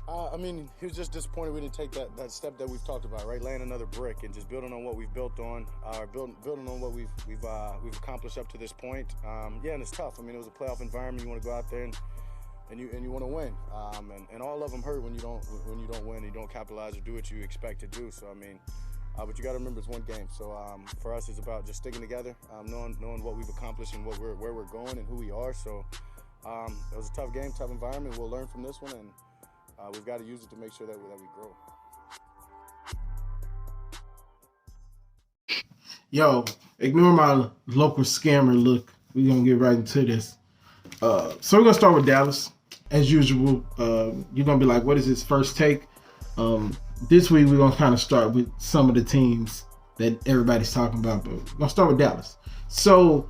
I mean, he was just disappointed we didn't take that step that we've talked about, right? Laying another brick and just building on what we've built on, building on what we've accomplished up to this point. Yeah, and it's tough. I mean, it was a playoff environment. You want to go out there and you want to win. And all of them hurt when you don't win, and you don't capitalize or do what you expect to do. So I mean, but you got to remember it's one game. So for us, it's about just sticking together, knowing what we've accomplished and where we're going and who we are. So it was a tough game, tough environment. We'll learn from this one, and we've got to use it to make sure that we grow. Yo, ignore my local scammer look. We're going to get right into this. So we're going to start with Dallas. As usual, you're going to be like, what is his first take? This week, we're going to kind of start with some of the teams that everybody's talking about. But we're going to start with Dallas. So,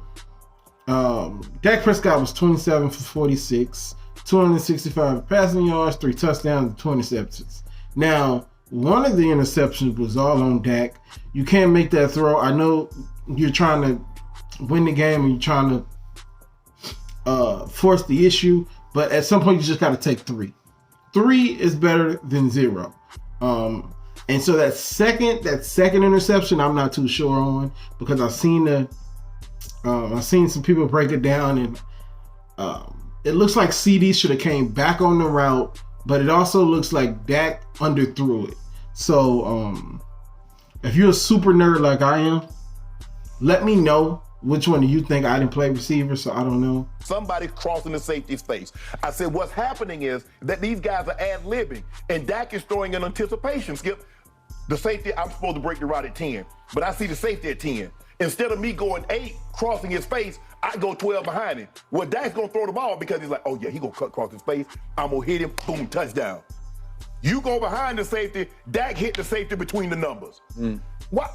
Dak Prescott was 27 for 46. 265 passing yards, 3 touchdowns, and 20 interceptions. Now, one of the interceptions was all on Dak. You can't make that throw. I know you're trying to win the game and you're trying to force the issue, but at some point you just got to take 3. 3 is better than 0. And so that second interception, I'm not too sure on, because I've seen some people break it down, and it looks like CD should have came back on the route, but it also looks like Dak underthrew it. So if you're a super nerd like I am, let me know which one do you think. I didn't play receiver, so I don't know. Somebody's crossing the safety's face. I said, what's happening is that these guys are ad-libbing, and Dak is throwing an anticipation, Skip. The safety, I'm supposed to break the route at 10, but I see the safety at 10. Instead of me going 8, crossing his face, I go 12 behind him. Well, Dak's going to throw the ball because he's like, oh, yeah, he going to cut across his face. I'm going to hit him, boom, touchdown. You go behind the safety, Dak hit the safety between the numbers. What?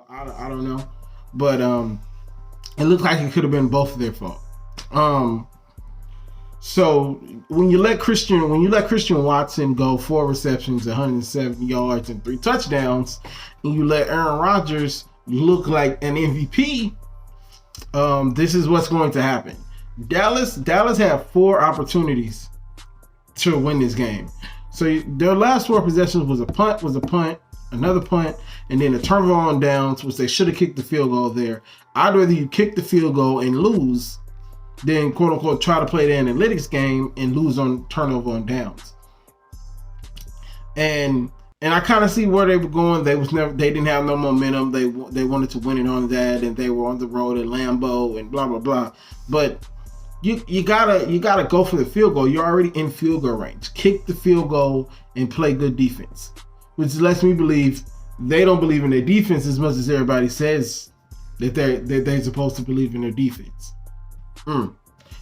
I don't know. But it looked like it could have been both of their fault. So when you let Christian Watson go 4 receptions, 170 yards, and 3 touchdowns, and you let Aaron Rodgers look like an MVP, this is what's going to happen. Dallas had 4 opportunities to win this game. So their last 4 possessions was a punt, another punt, and then a turnover on downs, which they should have kicked the field goal there. I'd rather you kick the field goal and lose than, quote unquote, try to play the analytics game and lose on turnover on downs. And I kind of see where they were going. They didn't have no momentum. They wanted to win it on that, and they were on the road at Lambeau and blah blah blah. But you gotta go for the field goal. You're already in field goal range. Kick the field goal and play good defense, which lets me believe they don't believe in their defense as much as everybody says that they're supposed to believe in their defense.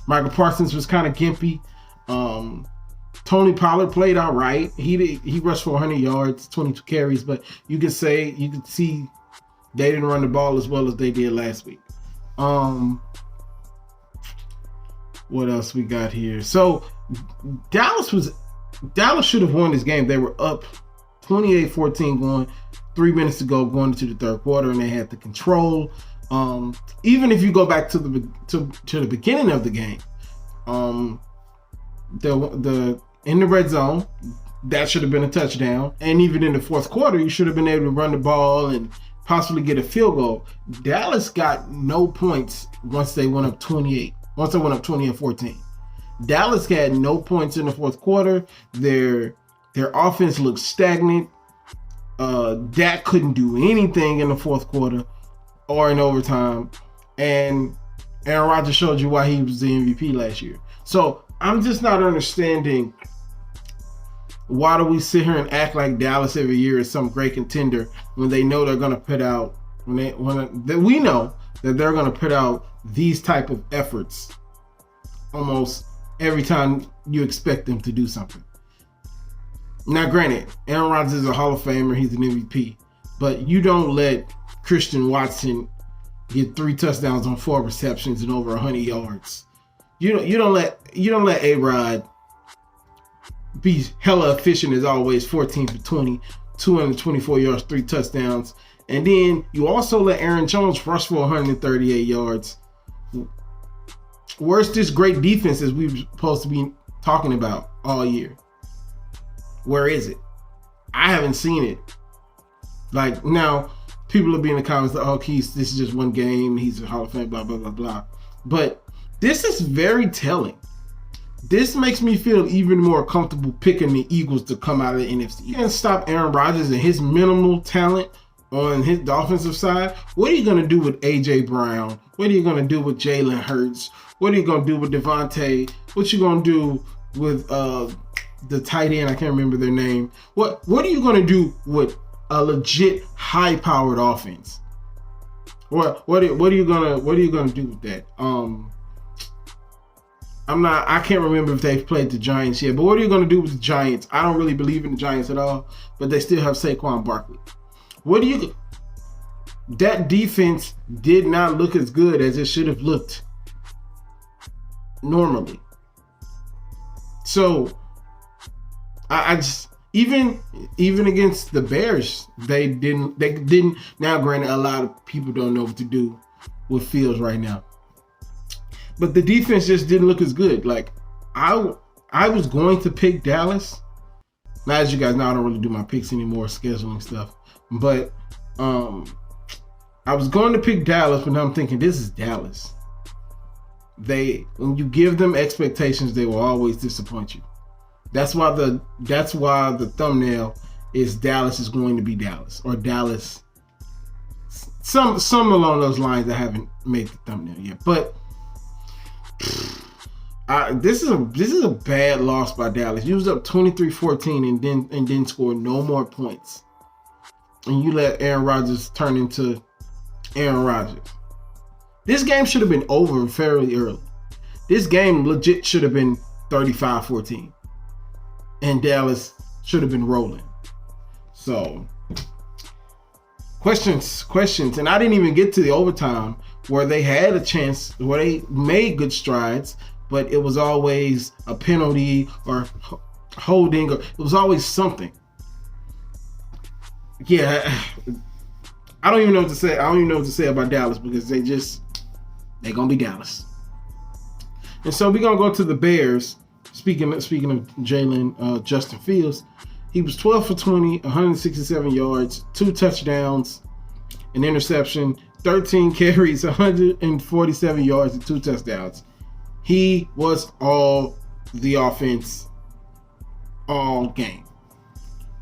Michael Parsons was kind of gimpy. Tony Pollard played all right. He rushed for 100 yards, 22 carries, but you could see they didn't run the ball as well as they did last week. What else we got here? So Dallas should have won this game. They were up 28-14 going 3 minutes to go going into the third quarter, and they had the control. Even if you go back to the beginning of the game, the in the red zone, that should have been a touchdown. And even in the fourth quarter, you should have been able to run the ball and possibly get a field goal. Dallas got no points once they went up 28. Once they went up 20-14. Dallas had no points in the fourth quarter. Their offense looked stagnant. Dak couldn't do anything in the fourth quarter or in overtime. And Aaron Rodgers showed you why he was the MVP last year. So I'm just not understanding, why do we sit here and act like Dallas every year is some great contender when they know they're going to put out, we know that they're going to put out these type of efforts almost every time you expect them to do something. Now, granted, Aaron Rodgers is a Hall of Famer. He's an MVP. But you don't let Christian Watson get 3 touchdowns on 4 receptions and over 100 yards. You don't let A-Rod be hella efficient as always, 14 for 20, 224 yards, 3 touchdowns. And then you also let Aaron Jones rush for 138 yards. Where's this great defense as we were supposed to be talking about all year? Where is it? I haven't seen it. Like, now, people will be in the comments like, oh, this is just one game. He's a Hall of Fame, blah, blah, blah, blah. But this is very telling. This makes me feel even more comfortable picking the Eagles to come out of the NFC. You can't stop Aaron Rodgers and his minimal talent on the offensive side. What are you going to do with A.J. Brown? What are you going to do with Jalen Hurts? What are you going to do with Devontae? What you going to do with the tight end? I can't remember their name. What are you going to do with a legit high-powered offense? What are you gonna do with that? I can't remember if they've played the Giants yet, but what are you gonna do with the Giants? I don't really believe in the Giants at all, but they still have Saquon Barkley. That defense did not look as good as it should have looked normally. So I just even against the Bears, they didn't. Now, granted, a lot of people don't know what to do with Fields right now, but the defense just didn't look as good. Like, I was going to pick Dallas. Now, as you guys know, I don't really do my picks anymore, scheduling stuff. But I was going to pick Dallas, but now I'm thinking this is Dallas. When you give them expectations, they will always disappoint you. That's why the thumbnail is Dallas is going to be Dallas, or Dallas. Some along those lines. I haven't made the thumbnail yet, but this is a bad loss by Dallas. You was up 23-14 and then scored no more points, and you let Aaron Rodgers turn into Aaron Rodgers. This game should have been over fairly early. This game legit should have been 35-14. And Dallas should have been rolling. So, questions. And I didn't even get to the overtime where they had a chance, where they made good strides, but it was always a penalty or holding, or it was always something. Yeah, I don't even know what to say. I don't even know what to say about Dallas, because they're going to be Dallas. And so we're going to go to the Bears. Speaking of Jalen, Justin Fields, he was 12 for 20, 167 yards, 2 touchdowns, an interception, 13 carries, 147 yards, and 2 touchdowns. He was all the offense all game.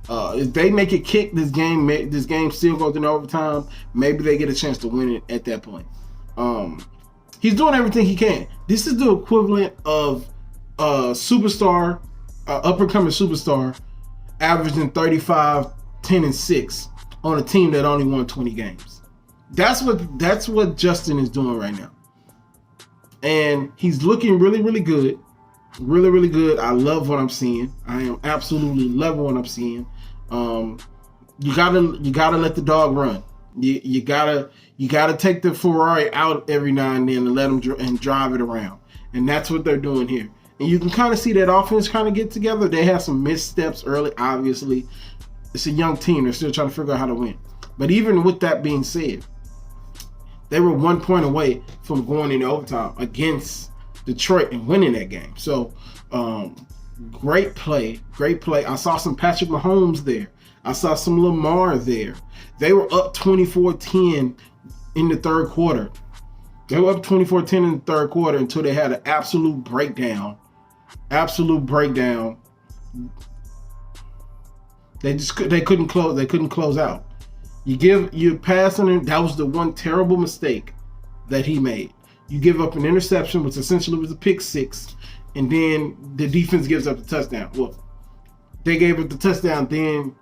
If they make a kick, this game still goes into overtime. Maybe they get a chance to win it at that point. He's doing everything he can. This is the equivalent of superstar, up-and-coming superstar, averaging 35, 10, and 6 on a team that only won 20 games. That's what Justin is doing right now. And he's looking really, really good. Really, really good. I love what I'm seeing. I am absolutely loving what I'm seeing. You gotta let the dog run. You gotta take the Ferrari out every now and then and let them and drive it around. And that's what they're doing here. And you can kind of see that offense kind of get together. They have some missteps early, obviously. It's a young team. They're still trying to figure out how to win. But even with that being said, they were 1 point away from going into overtime against Detroit and winning that game. So, great play. I saw some Patrick Mahomes there. I saw some Lamar there. They were up 24-10 in the third quarter. They were up 24-10 in the third quarter until they had an absolute breakdown. They couldn't close out. You passing him. That was the one terrible mistake that he made. You give up an interception, which essentially was a pick six, and then the defense gives up the touchdown. Well, they gave up the touchdown, then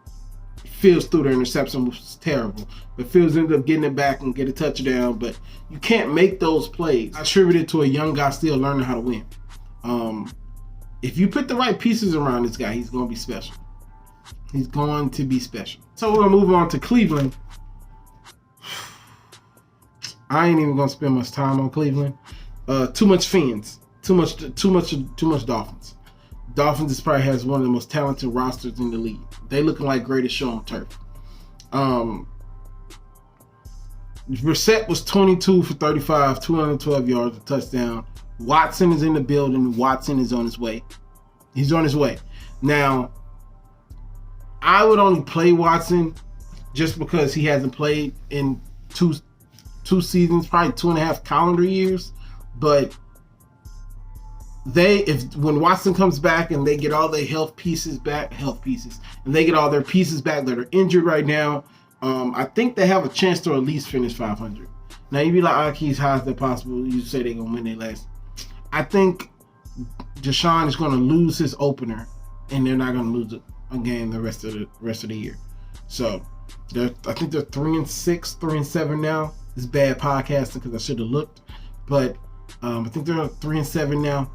Fields threw the interception, which was terrible. But Fields ended up getting it back and get a touchdown. But you can't make those plays. I attribute it to a young guy still learning how to win. If you put the right pieces around this guy, he's going to be special. He's going to be special. So we're going to move on to Cleveland. I ain't even going to spend much time on Cleveland. Too much Fins. Too much Dolphins. Dolphins probably has one of the most talented rosters in the league. They looking like greatest show on turf. Brissett was 22 for 35, 212 yards, a touchdown. Watson is in the building. Watson is on his way. He's on his way. Now, I would only play Watson just because he hasn't played in two seasons, probably 2.5 calendar years. But when Watson comes back and they get all their and they get all their pieces back that are injured right now, I think they have a chance to at least finish 500. Now you be like, Aki's how is that possible? You say they're gonna win their last. I think Deshaun is gonna lose his opener, and they're not gonna lose a game the rest of the year. So I think they're 3-6, 3-7 now. It's bad podcasting because I should have looked, but I think they're 3-7 now.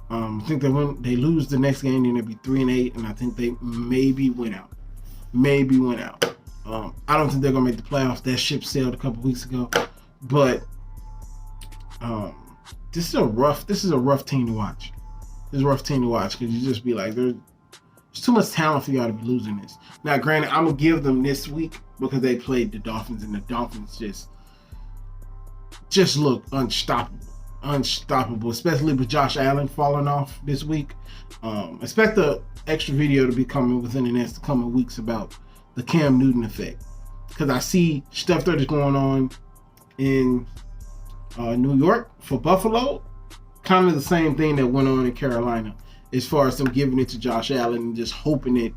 I think they lose the next game, then they'll be 3-8, and I think they maybe win out. I don't think they're gonna make the playoffs. That ship sailed a couple weeks ago, but this is a rough team to watch. This is a rough team to watch because you just be like, there's too much talent for y'all to be losing this. Now, granted, I'm gonna give them this week because they played the Dolphins, and the Dolphins just look unstoppable, especially with Josh Allen falling off this week. Expect the extra video to be coming within the next coming weeks about the Cam Newton effect, because I see stuff that is going on in New York for Buffalo, kind of the same thing that went on in Carolina, as far as them giving it to Josh Allen and just hoping that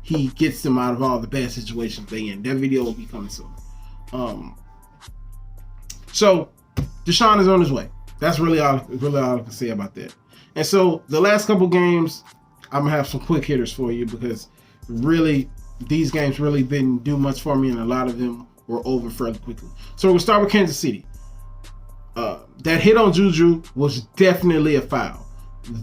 he gets them out of all the bad situations they in. That video will be coming soon. So Deshaun is on his way. That's really all I can say about that. And so the last couple games, I'm gonna have some quick hitters for you because really these games really didn't do much for me, and a lot of them were over fairly quickly. So we'll start with Kansas City. That hit on Juju was definitely a foul.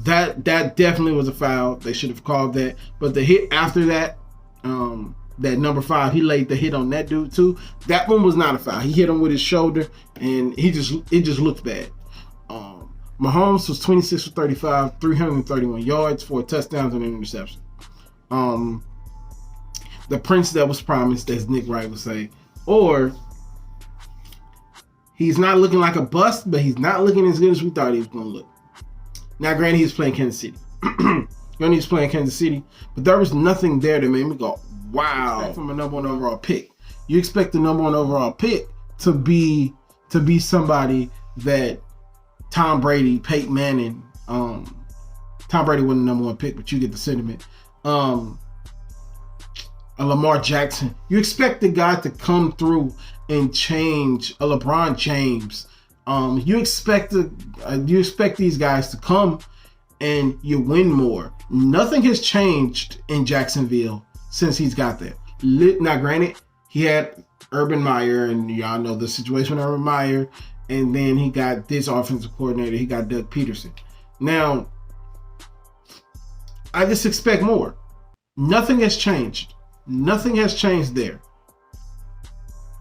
That definitely was a foul. They should have called that. But the hit after that, that number 5, he laid the hit on that dude too. That one was not a foul. He hit him with his shoulder, and it just looked bad. Mahomes was 26 for 35, 331 yards, 4 touchdowns and an interception. The prince that was promised, as Nick Wright would say, or he's not looking like a bust, but he's not looking as good as we thought he was going to look. Now, granted, he was playing Kansas City. But there was nothing there that made me go, wow. From a number 1 overall pick, you expect the number 1 overall pick to be somebody that Tom Brady, Peyton Manning, Tom Brady wasn't the number 1 pick, but you get the sentiment. A Lamar Jackson. You expect the guy to come through and change a LeBron James. You expect these guys to come and you win more. Nothing has changed in Jacksonville since he's got there. Now, granted, he had Urban Meyer, and y'all know the situation with Urban Meyer, and then he got this offensive coordinator. He got Doug Peterson. Now, I just expect more. Nothing has changed. Nothing has changed there.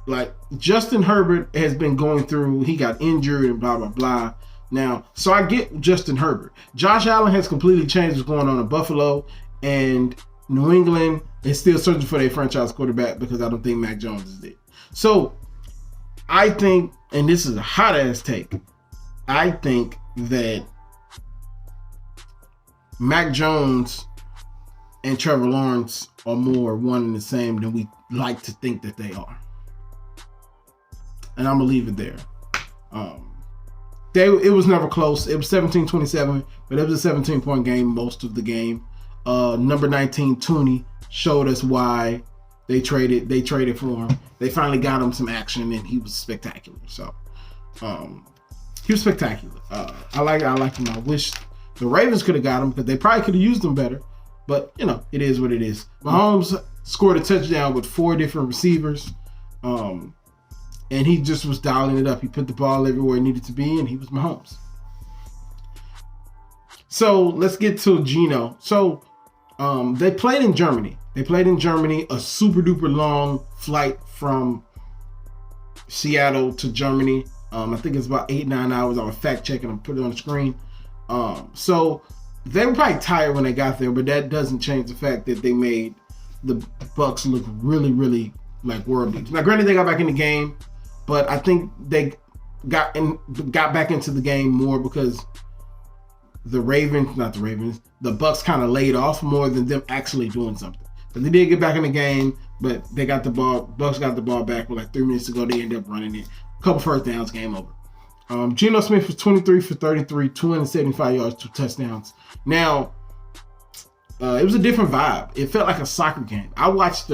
Like, Justin Herbert has been going through, he got injured and blah, blah, blah. Now, so I get Justin Herbert. Josh Allen has completely changed what's going on in Buffalo, and New England is still searching for their franchise quarterback because I don't think Mac Jones is it. So, I think, and this is a hot-ass take, I think that Mac Jones and Trevor Lawrence are more one and the same than we like to think that they are. And I'm going to leave it there. It was never close. It was 17-27, but it was a 17-point game most of the game. Number 19, Tooney, showed us why they traded for him. They finally got him some action, and he was spectacular. So, he was spectacular. I like him. I wish the Ravens could have got him because they probably could have used him better. But, it is what it is. Mahomes scored a touchdown with 4 different receivers. And he just was dialing it up. He put the ball everywhere it needed to be, and he was Mahomes. So let's get to Geno. So they played in Germany. A super duper long flight from Seattle to Germany. I think it's about 8-9 hours. I was fact checking and put it on the screen. So they were probably tired when they got there, but that doesn't change the fact that they made the Bucs look really, really like world beats. Now, granted, they got back in the game, but I think they got back into the game more because the Bucs kind of laid off more than them actually doing something. But they did get back in the game, but they got the ball. Bucks got the ball back with like 3 minutes to go. They ended up running it. A couple first downs, game over. Geno Smith was 23 for 33, 275 yards, 2 touchdowns. Now, it was a different vibe. It felt like a soccer game. I watched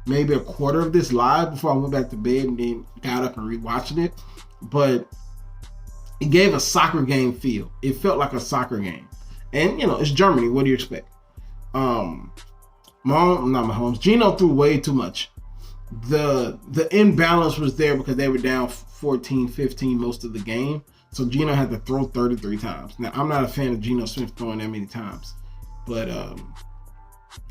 maybe a quarter of this live before I went back to bed and then got up and rewatched it. But it gave a soccer game feel. It felt like a soccer game. And, it's Germany. What do you expect? Geno threw way too much. The imbalance was there because they were down 14-15 most of the game. So Geno had to throw 33 times. Now, I'm not a fan of Geno Smith throwing that many times. But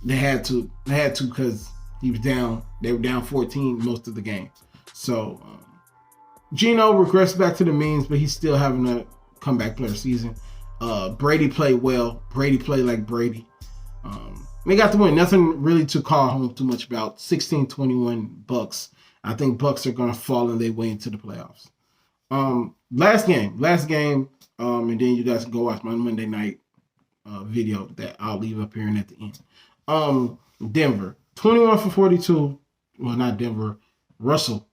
they had to because he was down. They were down 14 most of the game. So Geno regressed back to the means, but he's still having a comeback player season. Brady played well. Brady played like Brady. They got the win. Nothing really to call home too much about. 16-21 Bucks. I think Bucks are going to fall in their way into the playoffs. Last game. And then you guys can go watch my Monday night video that I'll leave up here and at the end. Denver. 21 for 42. Well, not Denver. Russell.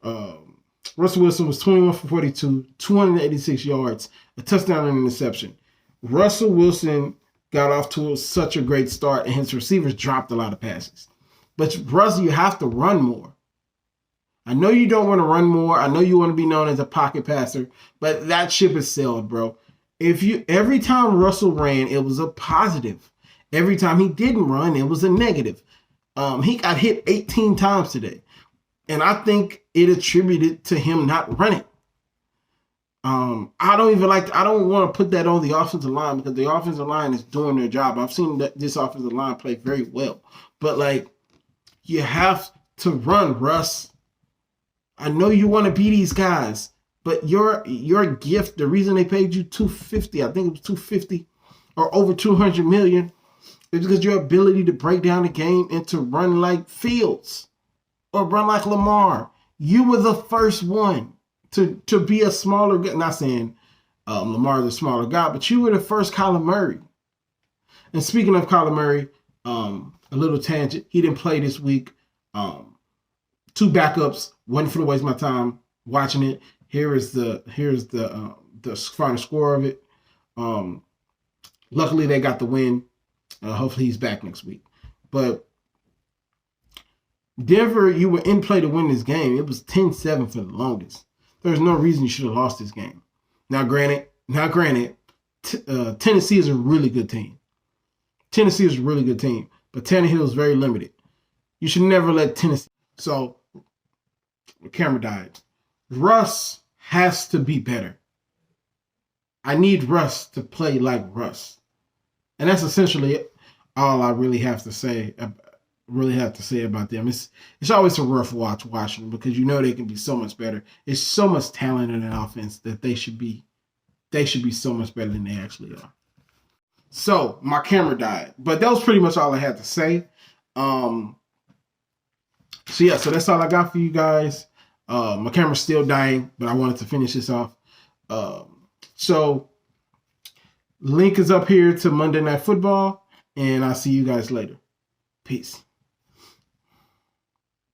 Russell Wilson was 21 for 42, 286 yards, a touchdown and an interception. Russell Wilson got off to such a great start, and his receivers dropped a lot of passes. But Russell, you have to run more. I know you don't want to run more. I know you want to be known as a pocket passer, but that ship is sailed, bro. Every time Russell ran, it was a positive. Every time he didn't run, it was a negative. He got hit 18 times today. And I think it attributed to him not running. I don't want to put that on the offensive line because the offensive line is doing their job. I've seen this offensive line play very well. But, you have to run, Russ. I know you want to be these guys, but your gift, the reason they paid you $250, I think it was $250 or over $200 million, is because your ability to break down the game and to run like Fields or run like Lamar. You were the first one to be a smaller guy. Not saying Lamar's a smaller guy, but you were the first Kyler Murray. And speaking of Kyler Murray, a little tangent. He didn't play this week. 2 backups. Wasn't for the waste of my time watching it. Here's the final score of it. Luckily they got the win. Hopefully he's back next week. But Denver, you were in play to win this game. It was 10-7 for the longest. There's no reason you should have lost this game. Now, granted, Tennessee is a really good team. But Tannehill is very limited. You should never let Tennessee. So, the camera died. Russ has to be better. I need Russ to play like Russ. And that's essentially all I really have to say about them. It's always a rough watch watching because they can be so much better. There's so much talent in that offense that they should be so much better than they actually are. So my camera died, but that was pretty much all I had to say. So that's all I got for you guys. My camera's still dying, but I wanted to finish this off. So link is up here to Monday Night Football, and I'll see you guys later. Peace.